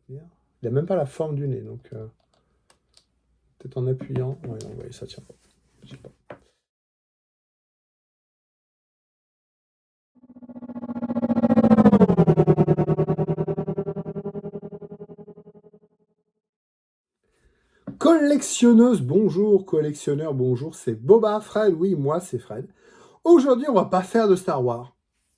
tenir. Il n'a même pas la forme du nez, donc peut-être en appuyant. Ouais, non, ouais, ça tient pas. Je sais pas. Collectionneuse, bonjour, collectionneur, bonjour, c'est Boba, Fred, oui, moi c'est Fred. Aujourd'hui, on va pas faire de Star Wars.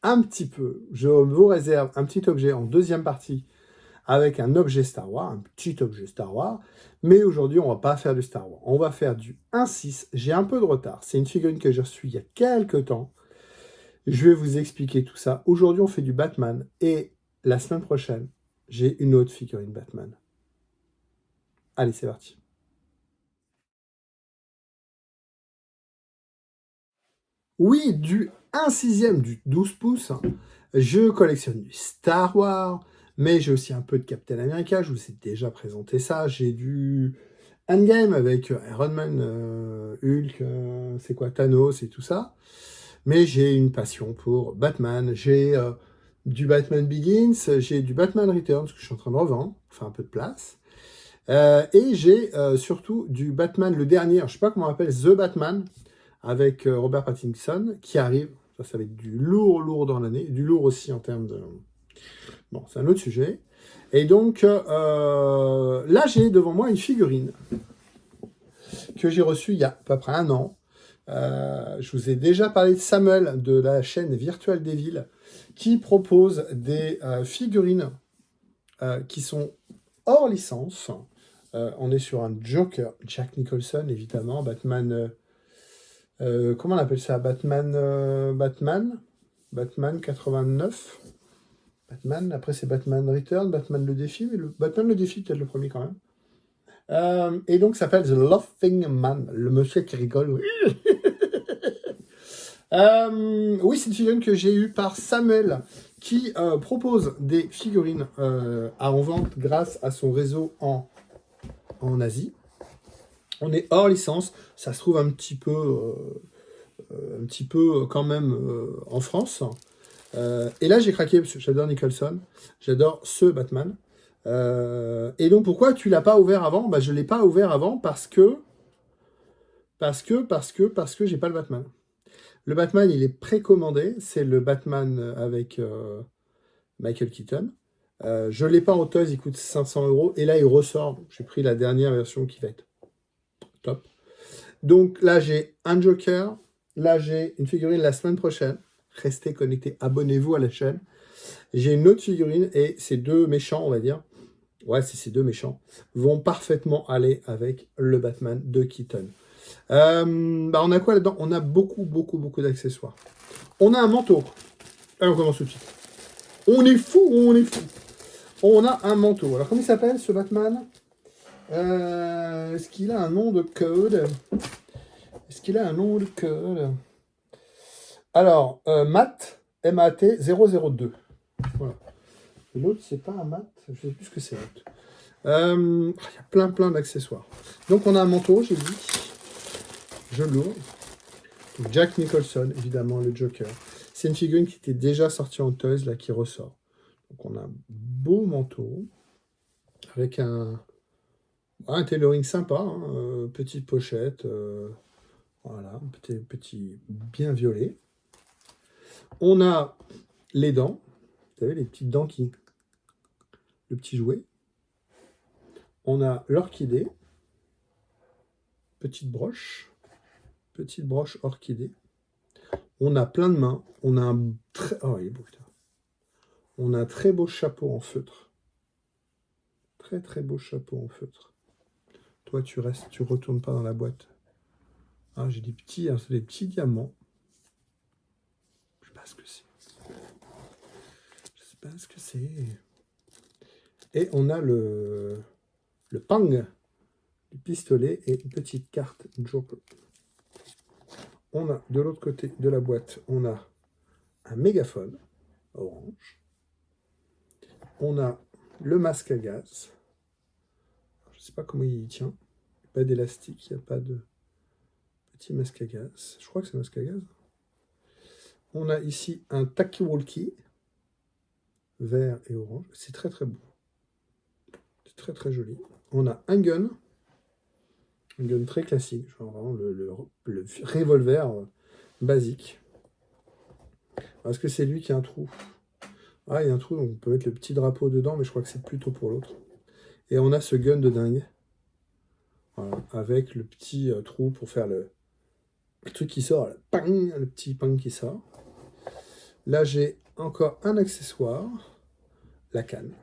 Un petit peu. Je vous réserve un petit objet en deuxième partie avec un objet Star Wars, un petit objet Star Wars. Mais aujourd'hui, on va pas faire du Star Wars. On va faire du 1-6. J'ai un peu de retard. C'est une figurine que j'ai reçue il y a quelques temps. Je vais vous expliquer tout ça. Aujourd'hui, on fait du Batman. Et la semaine prochaine, j'ai une autre figurine Batman. Allez, c'est parti. Oui, du 1/6, du 12 pouces. Je collectionne du Star Wars, mais j'ai aussi un peu de Captain America. Je vous ai déjà présenté ça. J'ai du Endgame avec Iron Man, Hulk, c'est quoi, Thanos et tout ça. Mais j'ai une passion pour Batman. J'ai du Batman Begins, j'ai du Batman Returns que je suis en train de revendre, enfin un peu de place. Et j'ai surtout du Batman, le dernier, je ne sais pas comment on appelle, The Batman, avec Robert Pattinson, qui arrive. Ça va être du lourd, lourd dans l'année, du lourd aussi en termes de... Bon, c'est un autre sujet. Et donc, là, j'ai devant moi une figurine que j'ai reçue il y a à peu près un an. Je vous ai déjà parlé de Samuel, de la chaîne Virtual Devil, qui propose des figurines qui sont hors licence. On est sur un Joker, Jack Nicholson, évidemment, Batman... comment on appelle ça? Batman 89. Batman, après c'est Batman Return, Batman le défi, mais Batman le défi, peut-être le premier quand même. Et donc ça s'appelle The Laughing Man, le monsieur qui rigole. Oui, oui, c'est une figurine que j'ai eue par Samuel, qui propose des figurines à en vente grâce à son réseau en Asie. On est hors licence, ça se trouve un petit peu quand même en France. Et là, j'ai craqué parce que j'adore Nicholson, j'adore ce Batman. Et donc, pourquoi tu l'as pas ouvert avant? Bah, je l'ai pas ouvert avant parce que j'ai pas le Batman. Le Batman, il est précommandé, c'est le Batman avec Michael Keaton. Je l'ai pas en toys, il coûte 500 euros. Et là, il ressort. J'ai pris la dernière version qui va être top. Donc là, j'ai un Joker. Là, j'ai une figurine la semaine prochaine. Restez connectés, abonnez-vous à la chaîne. J'ai une autre figurine et ces deux méchants, on va dire, ouais, c'est ces deux méchants, vont parfaitement aller avec le Batman de Keaton. Bah on a quoi là-dedans? On a beaucoup, beaucoup, beaucoup d'accessoires. On a un manteau. Allez, on commence tout de suite. On est fou, on est fou. On a un manteau. Alors, comment il s'appelle ce Batman? Est-ce qu'il a un nom de code? Est-ce qu'il a un nom de code? Alors, Matt, M-A-T 002. Voilà. L'autre, c'est pas un mat, je sais plus ce que c'est l'autre. Il y a plein, plein d'accessoires. Donc, on a un manteau, j'ai dit. Je l'ouvre. Jack Nicholson, évidemment, le Joker. C'est une figurine qui était déjà sortie en toys, là, qui ressort. Donc, on a un beau manteau avec un tailoring sympa, hein, petite pochette, voilà, petit bien violet. On a les dents, vous savez, les petites dents le petit jouet. On a l'orchidée, petite broche orchidée. On a plein de mains. On a un très... Oh, il est beau, putain. On a un très beau chapeau en feutre. Très, très beau chapeau en feutre. Toi, tu restes, tu retournes pas dans la boîte. Ah, j'ai des petits, hein, c'est des petits diamants. Je sais pas ce que c'est. Je sais pas ce que c'est. Et on a le pang du pistolet et une petite carte Joker. On a de l'autre côté de la boîte, on a un mégaphone orange. On a le masque à gaz. Je ne sais pas comment il tient. Pas d'élastique, il n'y a pas de petit masque à gaz. Je crois que c'est un masque à gaz. On a ici un talkie-walkie, vert et orange. C'est très très beau. Très très joli. On a un gun très classique, genre vraiment le revolver basique. Est-ce que c'est lui qui a un trou? Ah, il y a un trou, donc on peut mettre le petit drapeau dedans, mais je crois que c'est plutôt pour l'autre. Et on a ce gun de dingue. Voilà, avec le petit trou pour faire le truc qui sort, le petit ping qui sort. Là, j'ai encore un accessoire, la canne.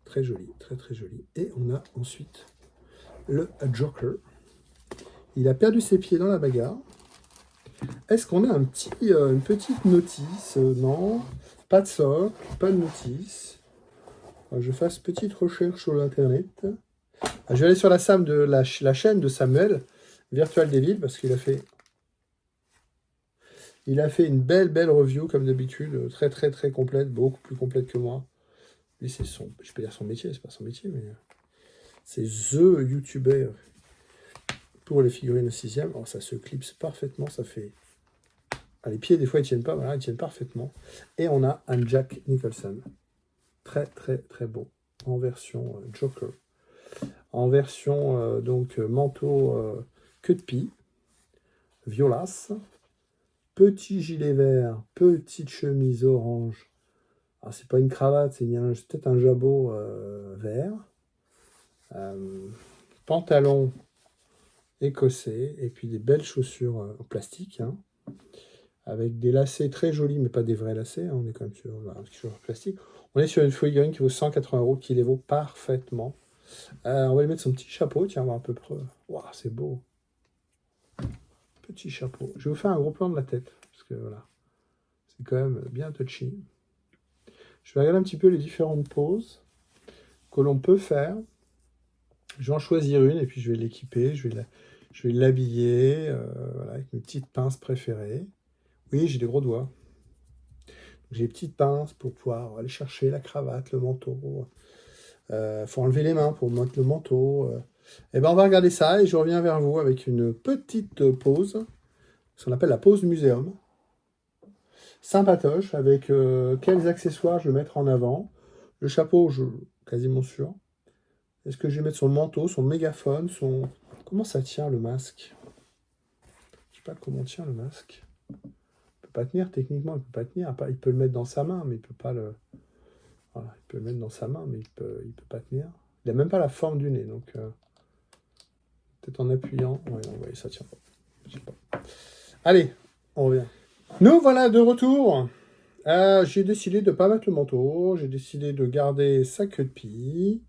Très joli, très très joli. Et on a ensuite le Joker. Il a perdu ses pieds dans la bagarre. Est-ce qu'on a une petite notice? Non, pas de socle, pas de notice. Je fasse petite recherche sur l'internet. Je vais aller sur la chaîne de Samuel, Virtual Devil, parce qu'il a fait une belle review, comme d'habitude, très très très complète, beaucoup plus complète que moi. Lui, c'est je peux dire son métier, c'est pas son métier, mais c'est THE YouTuber pour les figurines au 6e. Alors ça se clipse parfaitement, ça fait... Ah, les pieds, des fois, ils tiennent pas, voilà, ils tiennent parfaitement. Et on a un Jack Nicholson. Très très très beau, en version Joker. En version donc manteau queue de pie, violace, petit gilet vert, petite chemise orange. Alors c'est pas une cravate, c'est peut-être un jabot vert. Pantalon écossais et puis des belles chaussures en plastique, hein, avec des lacets très jolis, mais pas des vrais lacets. Hein, on est quand même sur plastique. On est sur une figurine qui vaut 180 €, qui les vaut parfaitement. On va lui mettre son petit chapeau, tiens, on va un peu près. Waouh, c'est beau. Petit chapeau. Je vais vous faire un gros plan de la tête, parce que voilà, c'est quand même bien touchy. Je vais regarder un petit peu les différentes poses que l'on peut faire. Je vais en choisir une et puis je vais l'équiper, je vais l'habiller voilà, avec mes petites pinces préférées. Oui, j'ai des gros doigts. J'ai des petites pinces pour pouvoir aller chercher la cravate, le manteau. Faut enlever les mains pour mettre le manteau. Et ben on va regarder ça et je reviens vers vous avec une petite pause, ce qu'on appelle la pause muséum. Sympatoche, avec quels accessoires je vais mettre en avant. Le chapeau, quasiment sûr. Est-ce que je vais mettre son manteau, son mégaphone, son... Comment ça tient le masque? Je sais pas comment tient le masque. Il peut pas tenir, techniquement, il peut pas tenir. Il peut le mettre dans sa main, mais il peut pas le... Voilà, il peut le mettre dans sa main, mais il peut pas tenir. Il a même pas la forme du nez, donc... peut-être en appuyant... Ouais, ça tient pas. Je sais pas. Allez, on revient. Nous voilà de retour. J'ai décidé de ne pas mettre le manteau. J'ai décidé de garder sa queue de pie.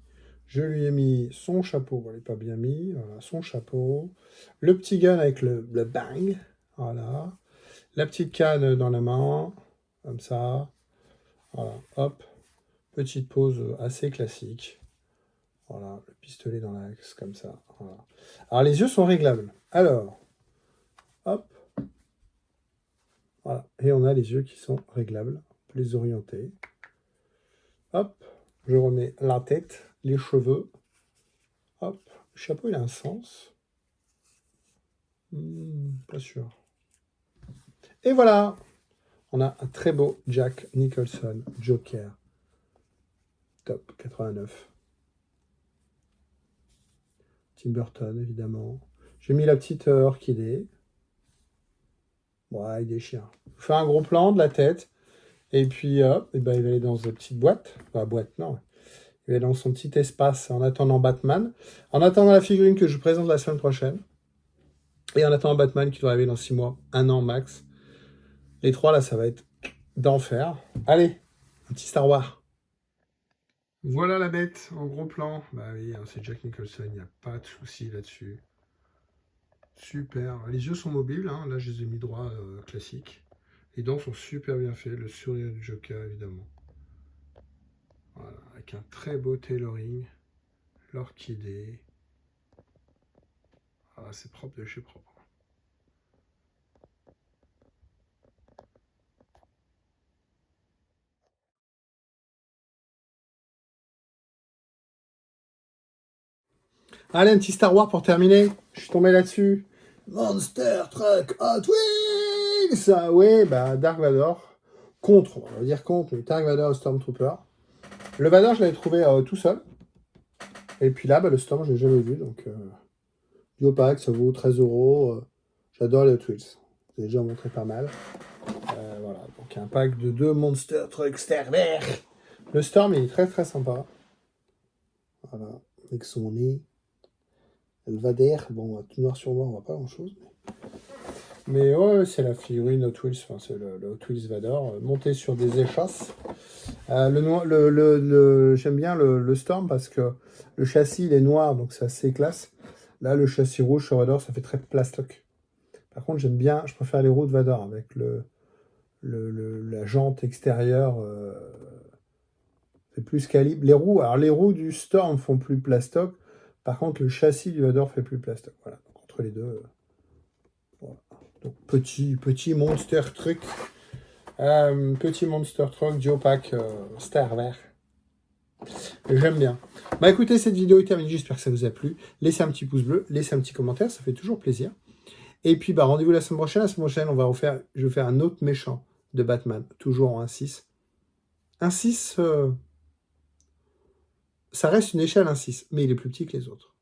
Je lui ai mis son chapeau. Bon, il n'est pas bien mis. Voilà, son chapeau. Le petit gun avec le bang. Voilà. La petite canne dans la main. Comme ça. Voilà. Hop. Petite pose assez classique. Voilà. Le pistolet dans l'axe. Comme ça. Voilà. Alors, les yeux sont réglables. Alors. Hop. Voilà. Et on a les yeux qui sont réglables. On peut les orienter. Hop. Je remets la tête, les cheveux. Hop. Le chapeau, il a un sens. Pas sûr. Et voilà. On a un très beau Jack Nicholson Joker. Top 89. Tim Burton, évidemment. J'ai mis la petite orchidée. Ouais, il déchire. Je fais un gros plan de la tête. Et puis, hop, et ben, il va aller dans une petite boîte. Enfin, boîte, non. Il va aller dans son petit espace en attendant Batman. En attendant la figurine que je vous présente la semaine prochaine. Et en attendant Batman qui doit arriver dans 6 mois, 1 an max. Les 3, là, ça va être d'enfer. Allez, un petit Star Wars. Voilà la bête en gros plan. Bah oui, hein, c'est Jack Nicholson, il n'y a pas de souci là-dessus. Super. Les yeux sont mobiles, hein. Là je les ai mis droit classique. Les dents sont super bien faites, le sourire du Joker évidemment. Voilà, avec un très beau tailoring. L'orchidée. Ah, c'est propre de chez propre. Allez, un petit Star Wars pour terminer. Je suis tombé là-dessus. Monster Truck Hot Wheels. Ah ouais, bah Dark Vador. On va dire contre, Dark Vador Stormtrooper. Le Vador, je l'avais trouvé tout seul. Et puis là, le Storm, je l'ai jamais vu. Donc, Duo Pack, ça vaut 13 €. J'adore les Hot Wheels. J'ai déjà montré pas mal. Voilà, donc un pack de 2 Monster Truck Starver. Le Storm, il est très très sympa. Voilà, avec son nez. Le Vader, bon, tout noir sur noir, on voit pas grand chose. Mais ouais, c'est la figurine Hot Wheels, enfin, c'est le Hot Wheels Vador, monté sur des échasses. J'aime bien le Storm parce que le châssis il est noir, donc c'est assez classe. Là, le châssis rouge sur Vador, ça fait très plastoc. Par contre, j'aime bien, je préfère les roues de Vador avec la jante extérieure. Fait plus calibre. Les roues du Storm font plus plastoc. Par contre, le châssis du Vador fait plus plastoc. Voilà, donc entre les deux. Voilà. Donc petit Monster Truck. Petit Monster Truck Duopack Star Vert. J'aime bien. Bah écoutez, cette vidéo est terminée. J'espère que ça vous a plu. Laissez un petit pouce bleu, laissez un petit commentaire, ça fait toujours plaisir. Et puis bah rendez-vous la semaine prochaine. La semaine prochaine, je vais faire un autre méchant de Batman, toujours en 1/6. 1/6, ça reste une échelle 1/6, mais il est plus petit que les autres.